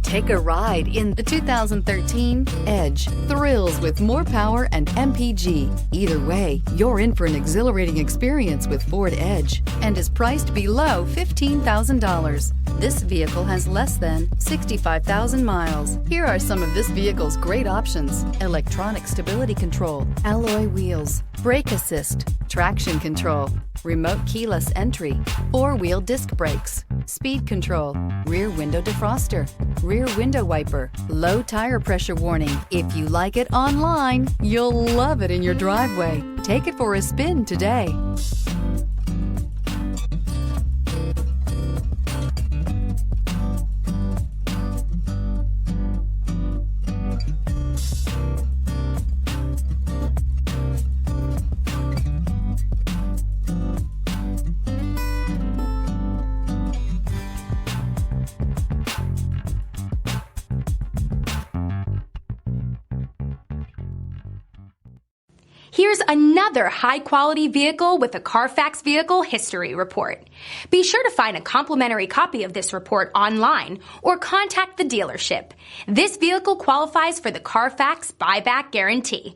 Take a ride in the 2013 Edge. Thrills with more power and MPG. Either way, you're in for an exhilarating experience with Ford Edge and is priced below $15,000. This vehicle has less than 65,000 miles. Here are some of this vehicle's great options: electronic stability control, alloy wheels, brake assist, traction control, remote keyless entry, four-wheel disc brakes, speed control, rear window defroster, rear window wiper, low tire pressure warning. If you like it online, you'll love it in your driveway. Take it for a spin today. Here's another high-quality vehicle with a Carfax Vehicle History Report. Be sure to find a complimentary copy of this report online or contact the dealership. This vehicle qualifies for the Carfax Buyback Guarantee.